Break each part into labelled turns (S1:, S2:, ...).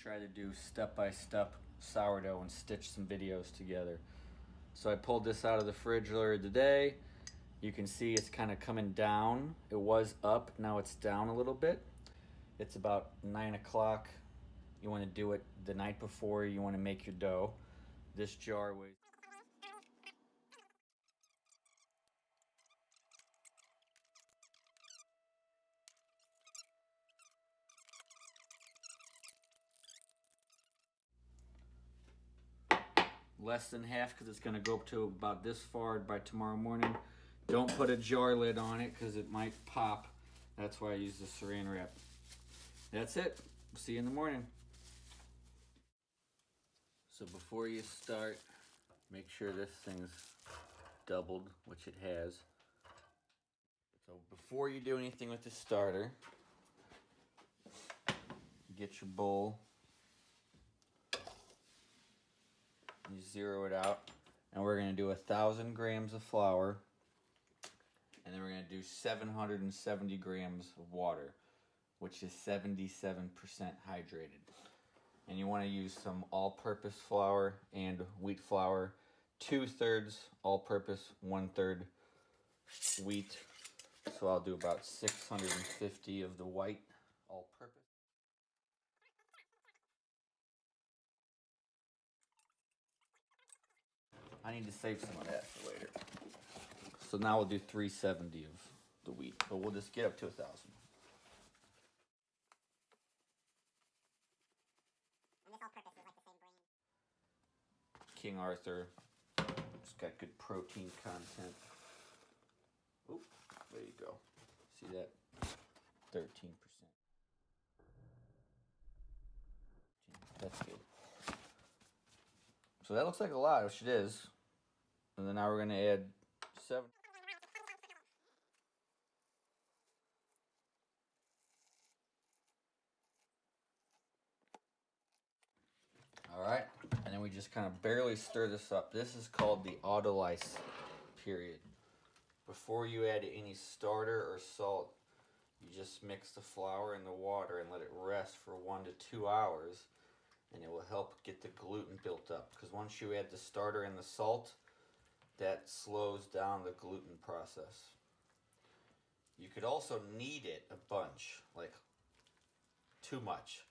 S1: try to do step-by-step sourdough and stitch some videos together. So I pulled this out of the fridge earlier today. You can see it's kind of coming down. It was up, now it's down a little bit. It's about 9 o'clock. You want to do it the night before you want to make your dough. This jar weighs less than half because it's going to go up to about this far by tomorrow morning. Don't put a jar lid on it because it might pop. That's why I use the saran wrap. That's it. See you in the morning. So before you start, make sure this thing's doubled, which it has. So before you do anything with the starter, get your bowl. You zero it out, and we're going to do 1,000 grams of flour, and then we're going to do 770 grams of water, which is 77% hydrated. And you want to use some all-purpose flour and wheat flour, 2/3 all-purpose, 1/3 wheat. So I'll do about 650 of the white all-purpose. I need to save some of that for later. So now we'll do 370 of the wheat, but we'll just get up to 1,000.
S2: And this all-purpose is like the same brand.
S1: King Arthur. It's got good protein content. Oop, there you go. See that? 13%. That's good. So that looks like a lot, which it is. And then now we're going to add 7. All right, and then we just kind of barely stir this up. This is called the autolyse period. Before you add any starter or salt, you just mix the flour and the water and let it rest for 1 to 2 hours, and it will help get the gluten built up. Because once you add the starter and the salt, that slows down the gluten process. You could also knead it a bunch, like too much,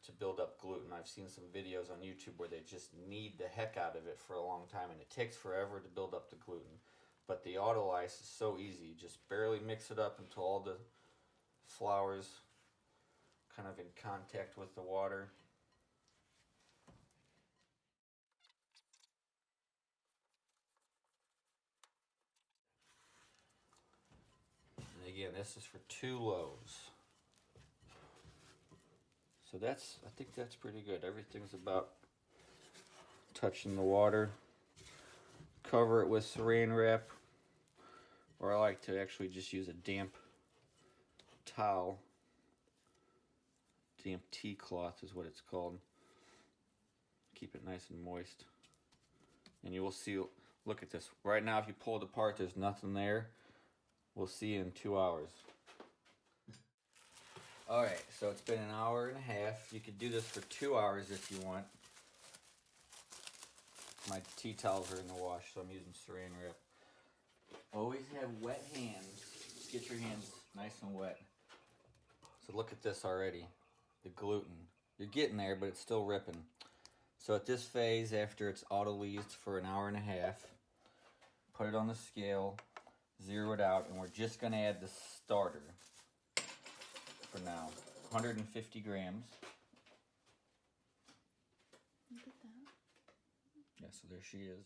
S1: to build up gluten. I've seen some videos on YouTube where they just knead the heck out of it for a long time, and it takes forever to build up the gluten. But the autolyse is so easy. You just barely mix it up until all the flour's kind of in contact with the water. And again, this is for 2 loaves. So I think that's pretty good. Everything's about touching the water. Cover it with saran wrap, or I like to actually just use a damp towel. Damp tea cloth is what it's called. Keep it nice and moist. And you will see, look at this. Right now, if you pull it apart, there's nothing there. We'll see in 2 hours. All right, so it's been 1.5 hours. You could do this for 2 hours if you want. My tea towels are in the wash, so I'm using saran wrap. Always have wet hands. Get your hands nice and wet. So look at this already. The gluten. You're getting there, but it's still ripping. So at this phase, after it's autolysed for 1.5 hours, put it on the scale, zero it out, and we're just going to add the starter for now. 150 grams.
S3: Look at that.
S1: Yeah, so there she is.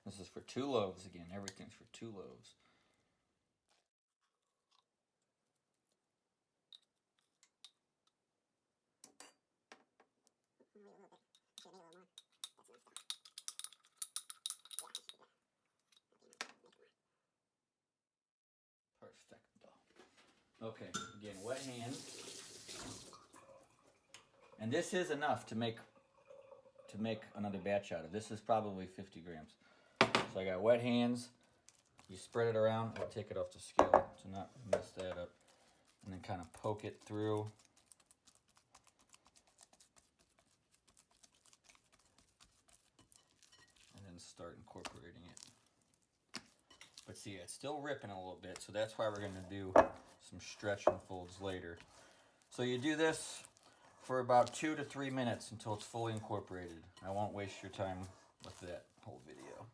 S1: This is for 2 loaves again. Everything's for 2 loaves. Perfecto. Okay, again, wet hands. And this is enough to make another batch out of. This is probably 50 grams. So I got wet hands. You spread it around. I'll take it off the scale to not mess that up. And then kind of poke it through. And then start incorporating it. But see, it's still ripping a little bit, so that's why we're going to do some stretch and folds later. So you do this for about 2 to 3 minutes until it's fully incorporated. I won't waste your time with that whole video.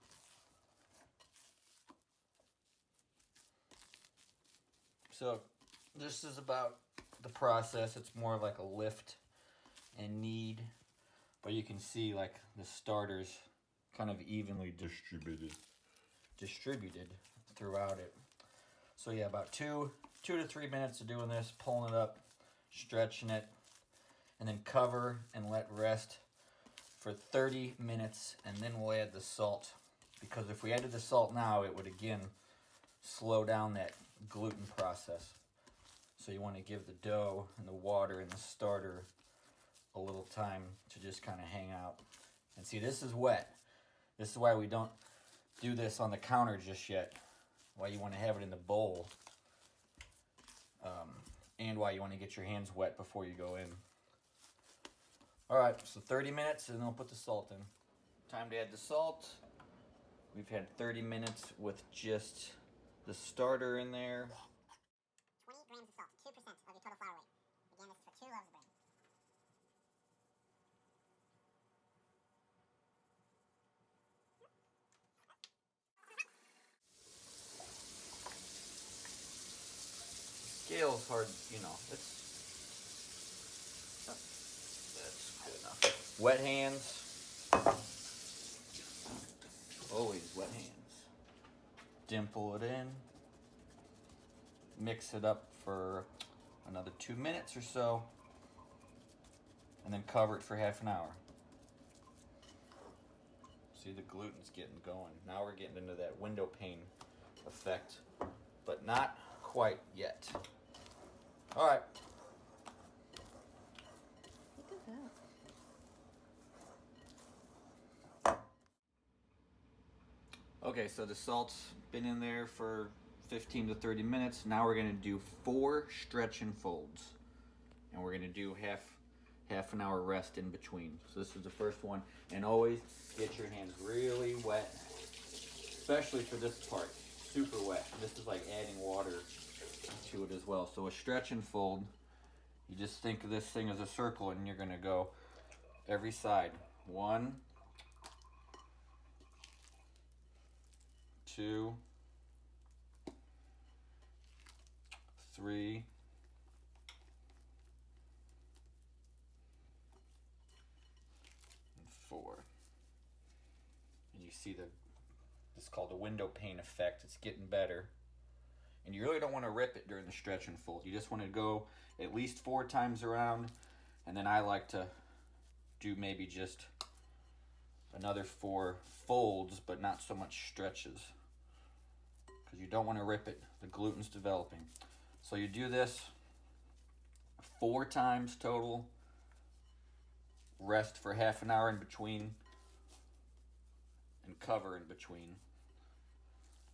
S1: So this is about the process. It's more like a lift and knead, but you can see like the starters kind of evenly distributed throughout it. So yeah, about 2 to 3 minutes of doing this, pulling it up, stretching it, and then cover and let rest for 30 minutes, and then we'll add the salt. Because if we added the salt now, it would again slow down that gluten process. So you want to give the dough and the water and the starter a little time to just kind of hang out. And see, this is wet. This is why we don't do this on the counter just yet. Why you want to have it in the bowl. And why you want to get your hands wet before you go in. Alright, so 30 minutes and then I'll put the salt in. Time to add the salt. We've had 30 minutes with just the starter in there.
S2: 20 grams of salt, 2% of your total flour weight. Again, this is for 2 loaves of bread.
S1: Scale's hard, you know, that's good enough. Wet hands. Always wet hands. Dimple it in. Mix it up for another 2 minutes or so. And then cover it for half an hour. See, the gluten's getting going. Now we're getting into that window pane effect, but not quite yet. All right.
S3: Look at that.
S1: Okay, so the salt's been in there for 15 to 30 minutes. Now we're gonna do 4 stretch and folds. And we're gonna do half an hour rest in between. So this is the first one. And always get your hands really wet, especially for this part, super wet. This is like adding water to it as well. So a stretch and fold, you just think of this thing as a circle and you're gonna go every side. 1, 2, 3, and 4. And you see this is called the window pane effect. It's getting better. And you really don't want to rip it during the stretch and fold. You just want to go at least 4 times around. And then I like to do maybe just another 4 folds, but not so much stretches. Because you don't want to rip it. The gluten's developing. So you do this 4 times total. Rest for half an hour in between. And cover in between.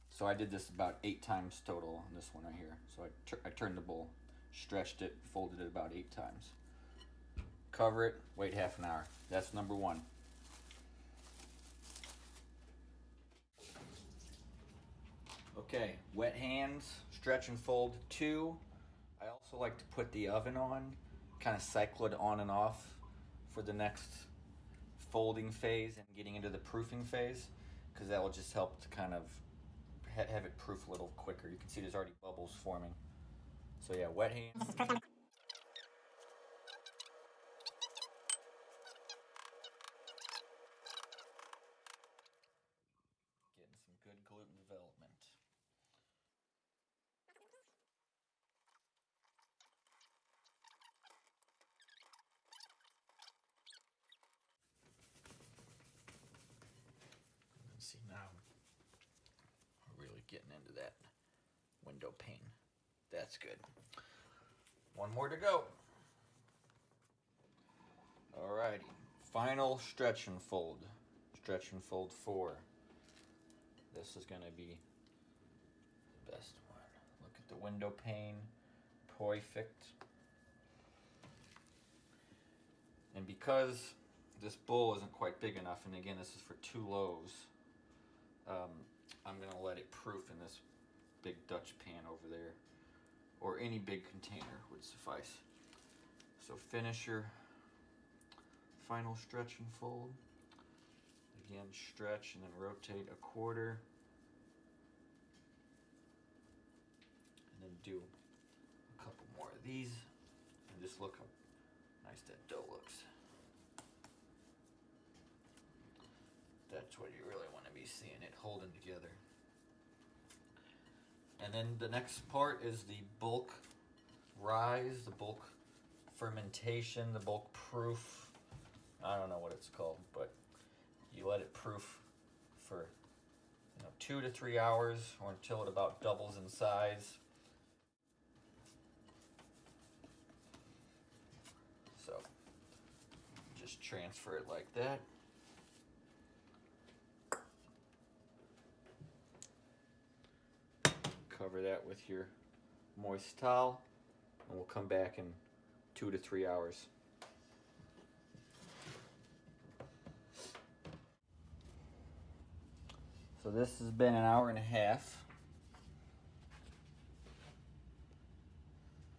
S1: So I did this about 8 times total on this one right here. So I turned the bowl, stretched it, folded it about 8 times. Cover it, wait half an hour. That's number 1. Okay, wet hands, stretch and fold 2. I also like to put the oven on, kind of cycle it on and off for the next folding phase and getting into the proofing phase, because that will just help to kind of have it proof a little quicker. You can see there's already bubbles forming. So yeah, wet hands.
S2: This is proof number.
S1: Getting some good gluten development. Let's see now. We're really getting into that window pane. That's good. 1 more to go. Alrighty. Final stretch and fold. Stretch and fold 4. this is gonna be the best one. Look at the window pane, perfect. And because this bowl isn't quite big enough, and again this is for 2 loaves, I'm gonna let it proof in this big Dutch pan over there, or any big container would suffice. So finish your final stretch and fold. Again, stretch and then rotate a quarter. And then do a couple more of these. And just look how nice that dough looks. That's what you really want to be seeing, it holding together. And then the next part is the bulk rise, the bulk fermentation, the bulk proof. I don't know what it's called, but you let it proof for 2 to 3 hours, or until it about doubles in size. So just transfer it like that. Cover that with your moist towel, and we'll come back in 2 to 3 hours. So this has been an hour and a half.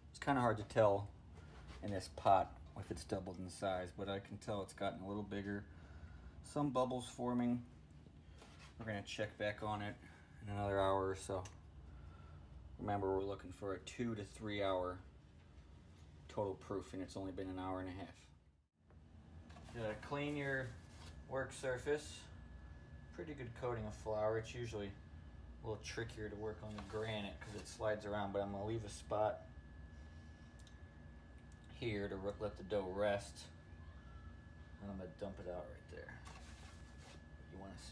S1: It's kind of hard to tell in this pot if it's doubled in size, but I can tell it's gotten a little bigger. Some bubbles forming. We're going to check back on it in another hour or so. Remember, we're looking for a 2 to 3 hour total proof, and it's only been an hour and a half. Clean your work surface. Pretty good coating of flour. It's usually a little trickier to work on the granite because it slides around, but I'm going to leave a spot here to let the dough rest, and I'm going to dump it out right there.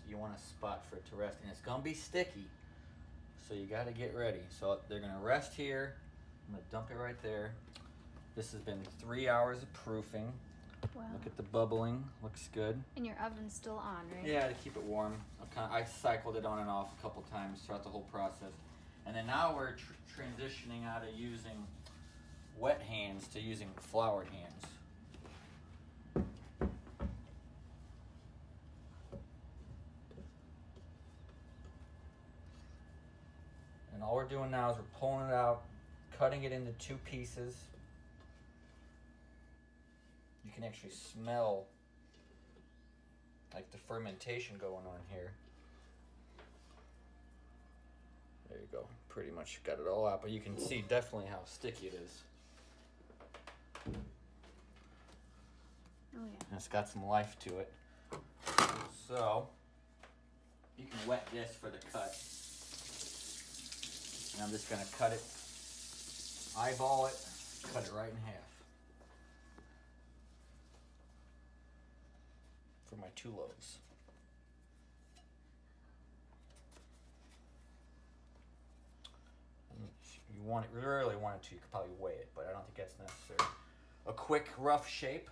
S1: You want a spot for it to rest, and it's going to be sticky, so you got to get ready. So they're going to rest here. I'm going to dump it right there. This has been 3 hours of proofing.
S3: Wow.
S1: Look at the bubbling, looks good.
S3: And your oven's still on, right?
S1: Yeah, to keep it warm. I cycled it on and off a couple times throughout the whole process. And then now we're transitioning out of using wet hands to using floured hands. And all we're doing now is we're pulling it out, cutting it into 2 pieces. You can actually smell like the fermentation going on here. There you go. Pretty much got it all out, but you can see definitely how sticky it is.
S3: Oh yeah.
S1: And it's got some life to it. So you can wet this for the cut. And I'm just gonna cut it, eyeball it, cut it right in half. For my 2 loaves. If you want it, really want it to, you could probably weigh it, but I don't think that's necessary. A quick rough shape.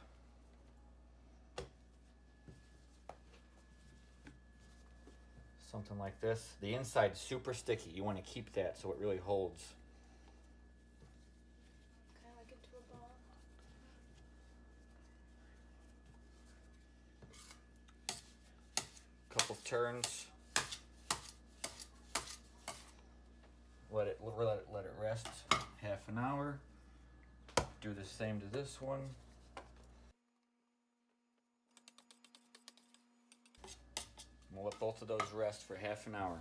S1: Something like this. The inside's super sticky. You want to keep that so it really holds.
S3: Kind of like into a ball.
S1: Couple turns. Let it rest half an hour. Do the same to this one. We'll let both of those rest for half an hour.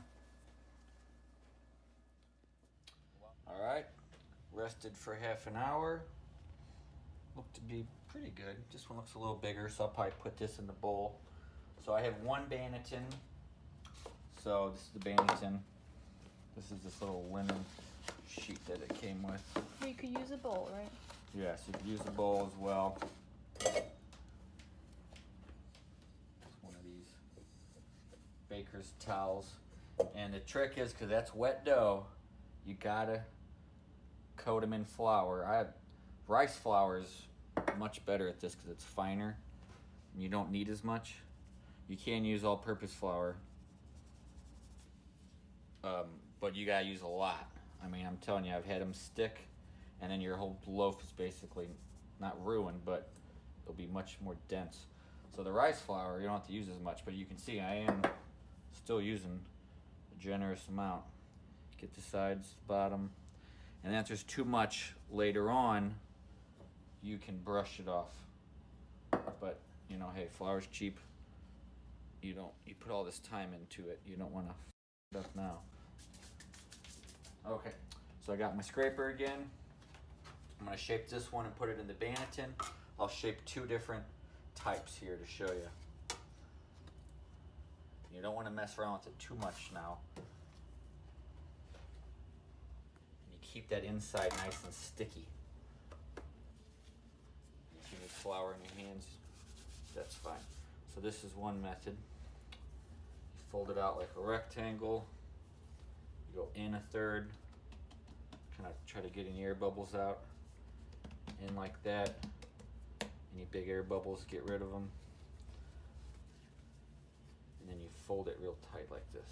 S1: All right, rested for half an hour. Looked to be pretty good. This one looks a little bigger, so I'll probably put this in the bowl. So I have 1 banneton. So this is the banneton. This is this little linen sheet that it came with.
S3: Or you could use a bowl, right?
S1: Yes, you could use the bowl as well. It's one of these baker's towels. And the trick is, because that's wet dough, you gotta coat them in flour. I have rice flour is much better at this because it's finer and you don't need as much. You can use all-purpose flour. but you gotta use a lot. I mean, I'm telling you, I've had them stick, and then your whole loaf is basically not ruined, but it'll be much more dense. So the rice flour, you don't have to use as much, but you can see I am still using a generous amount. Get the sides, bottom, and then if there's too much later on, you can brush it off. But you know, hey, flour's cheap. You put all this time into it. You don't want to f it up now. Okay, so I got my scraper again. I'm gonna shape this one and put it in the banneton. I'll shape 2 different types here to show you. You don't want to mess around with it too much now. You keep that inside nice and sticky. If you need flour in your hands, that's fine. So this is one method. You fold it out like a rectangle. You go in a third, kind of try to get any air bubbles out. In like that. Any big air bubbles, get rid of them. And then you fold it real tight like this.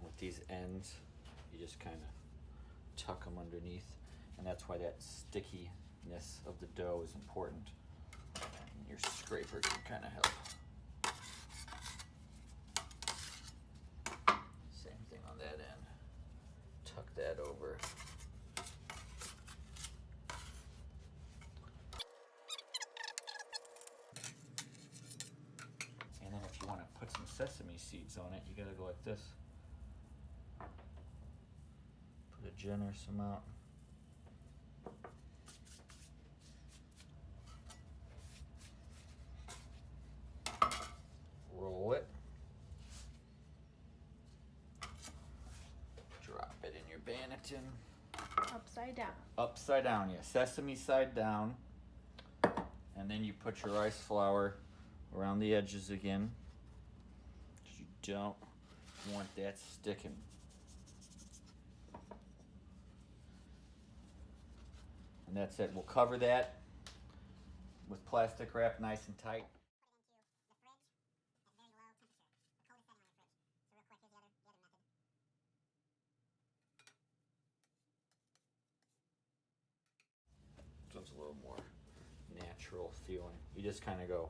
S1: With these ends, you just kind of tuck them underneath, and that's why that stickiness of the dough is important. And your scraper can kind of help. Same thing on that end. Tuck that over. And then if you want to put some sesame seeds on it, you gotta go like this. Put a generous amount. Roll it. Drop it in your banneton.
S3: Upside down.
S1: Upside down, yeah. Sesame side down. And then you put your rice flour around the edges again. You don't want that sticking. And that's it. We'll cover that with plastic wrap nice and tight. So it's a little more natural feeling. You just kind of go.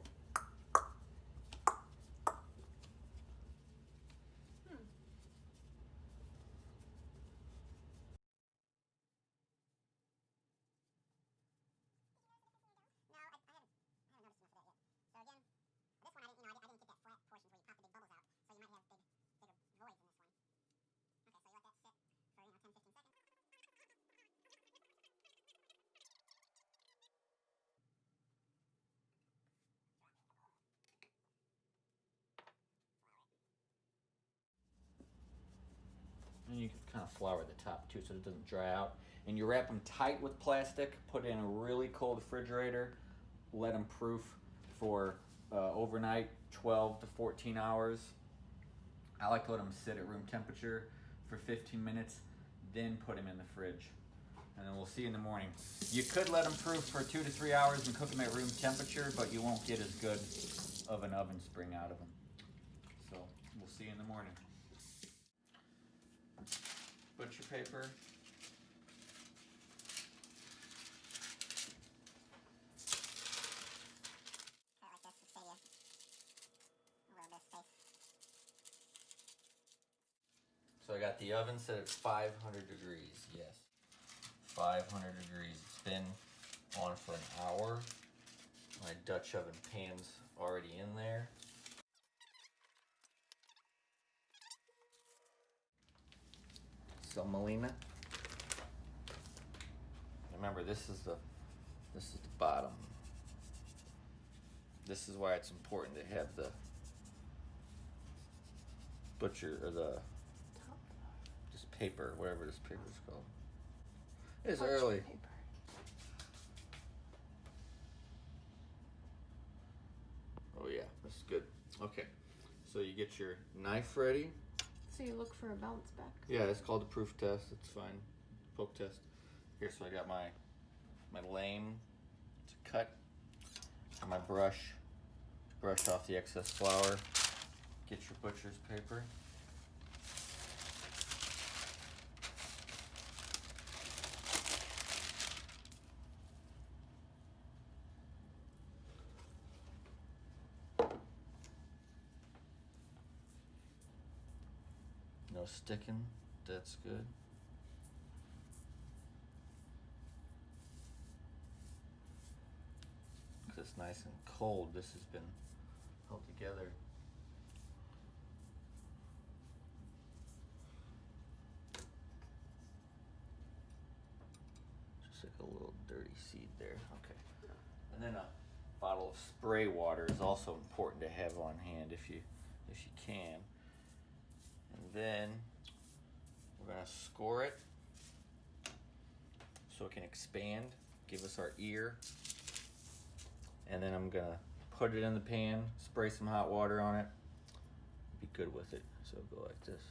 S1: And you can kind of flour the top too so it doesn't dry out. And you wrap them tight with plastic, put it in a really cold refrigerator, let them proof for overnight, 12 to 14 hours. I like to let them sit at room temperature for 15 minutes, then put them in the fridge. And then we'll see in the morning. You could let them proof for 2 to 3 hours and cook them at room temperature, but you won't get as good of an oven spring out of them. So we'll see in the morning. Butcher paper. So I got the oven set at 500 degrees, yes. 500 degrees. It's been on for an hour. My Dutch oven pan's already in there. Semolina. Remember, this is the bottom. This is why it's important to have the butcher or the this paper, whatever this paper is called. It's early.
S3: Paper.
S1: Oh yeah, that's good. Okay, so you get your knife ready.
S3: So you look for a bounce back.
S1: Yeah, it's called a proof test. It's fine. Poke test. Here, so I got my lame to cut my brush off the excess flour. Get your butcher's paper. No sticking, that's good. Because it's nice and cold, this has been held together. Just like a little dirty seed there, okay. And then a bottle of spray water is also important to have on hand if you can. And then we're gonna score it so it can expand, give us our ear. And then I'm gonna put it in the pan, spray some hot water on it, be good with it. So go like this.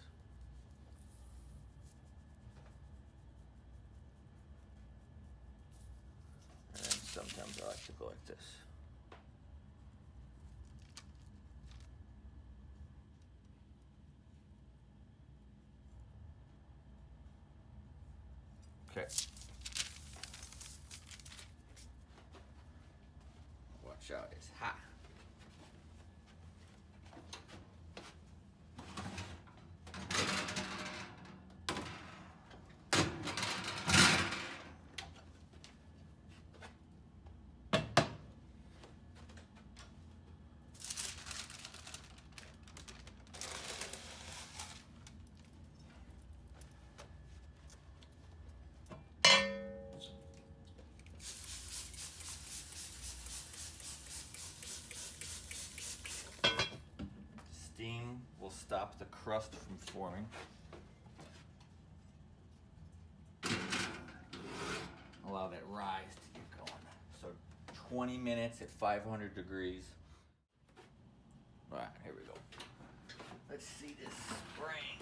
S1: And then sometimes I like to go like this. Okay. Watch out, it's hot. Steam will stop the crust from forming. Allow that rise to get going. So 20 minutes at 500 degrees. All right, here we go. Let's see this spraying.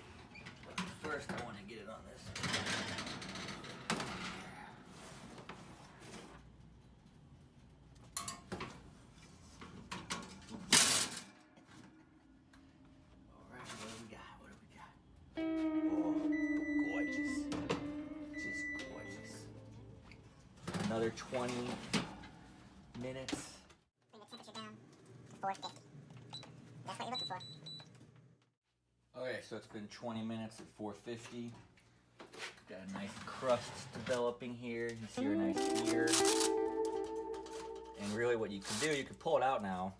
S1: But first I want to get it on this. Another 20 minutes.
S2: Bring the temperature down to 450. That's what you're looking for.
S1: Okay, so it's been 20 minutes at 450. Got a nice crust developing here. You see your nice ear. And really what you can do, you can pull it out now.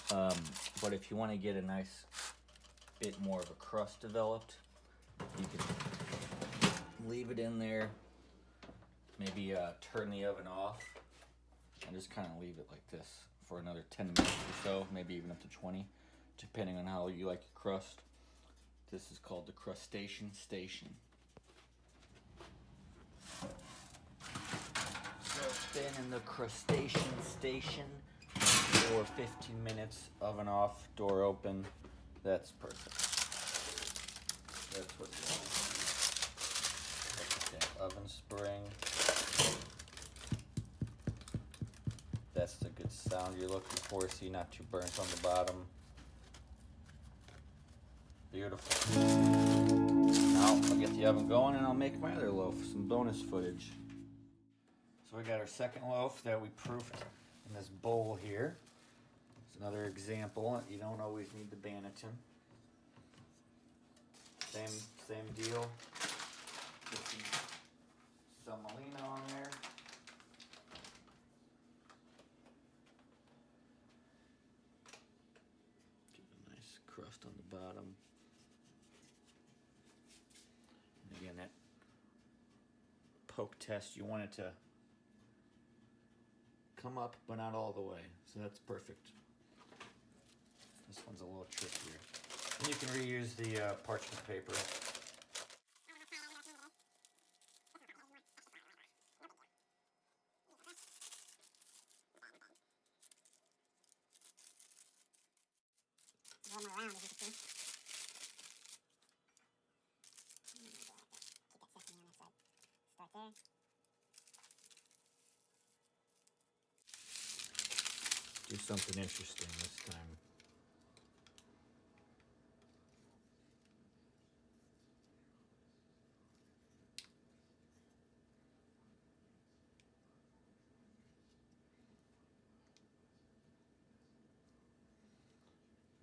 S1: But if you want to get a nice bit more of a crust developed, you can leave it in there. Maybe turn the oven off and just kind of leave it like this for another 10 minutes or so, maybe even up to 20, depending on how you like your crust. This is called the crustation station. So it's been in the crustation station for 15 minutes, oven off, door open. That's perfect. That's what you want. Look at that oven spring. That's the good sound you're looking for. See, not too burnt on the bottom. Beautiful. Now I'll get the oven going and I'll make my other loaf, some bonus footage. So we got our second loaf that we proofed in this bowl here. It's another example. You don't always need the Banneton. Same deal. Put some semolina on there. Get a nice crust on the bottom. And again, that poke test, you want it to come up but not all the way. So that's perfect. This one's a little trickier. And you can reuse the parchment paper.
S2: A little more round, as you can see. Keep that sesame on that side. Start there.
S1: something interesting this time.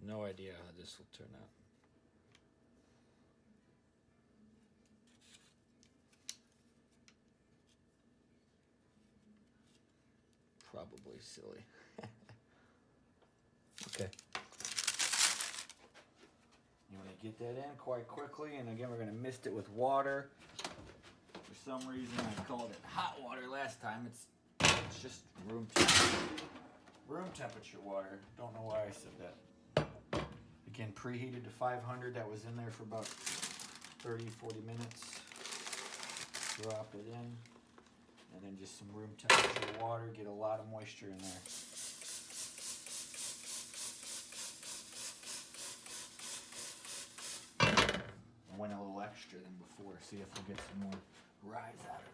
S1: No idea how this will turn out. Probably silly. Okay. You want to get that in quite quickly, and again we're going to mist it with water. For some reason I called it hot water last time. It's just room temperature water. Don't know why I said that. Again, preheated to 500. That was in there for about 30-40 minutes. Drop it in. And then just some room temperature water. Get a lot of moisture in there. I went a little extra than before. See if we'll get some more rise out of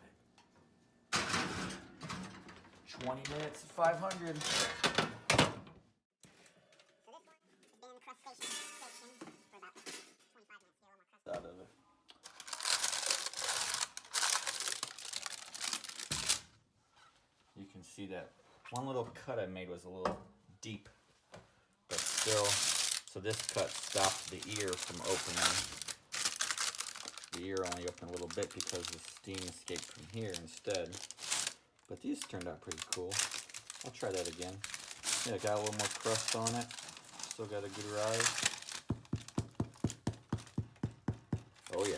S1: it. 20 minutes at 500. Out of it. You can see that one little cut I made was a little deep, but still, so this cut stopped the ear from opening. The ear only opened a little bit because the steam escaped from here instead. But these turned out pretty cool. I'll try that again. Yeah, got a little more crust on it. Still got a good rise. Oh yeah.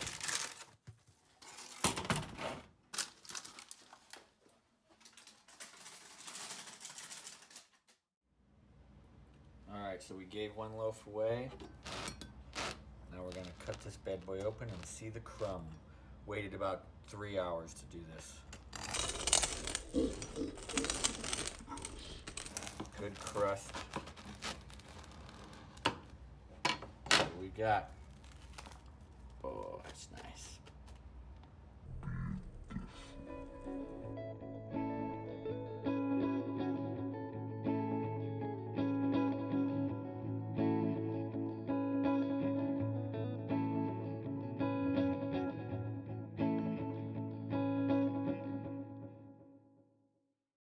S1: Alright, so we gave one loaf away. Now we're going to cut this bad boy open and see the crumb. Waited about 3 hours to do this. Good crust. What we got? Oh, that's nice.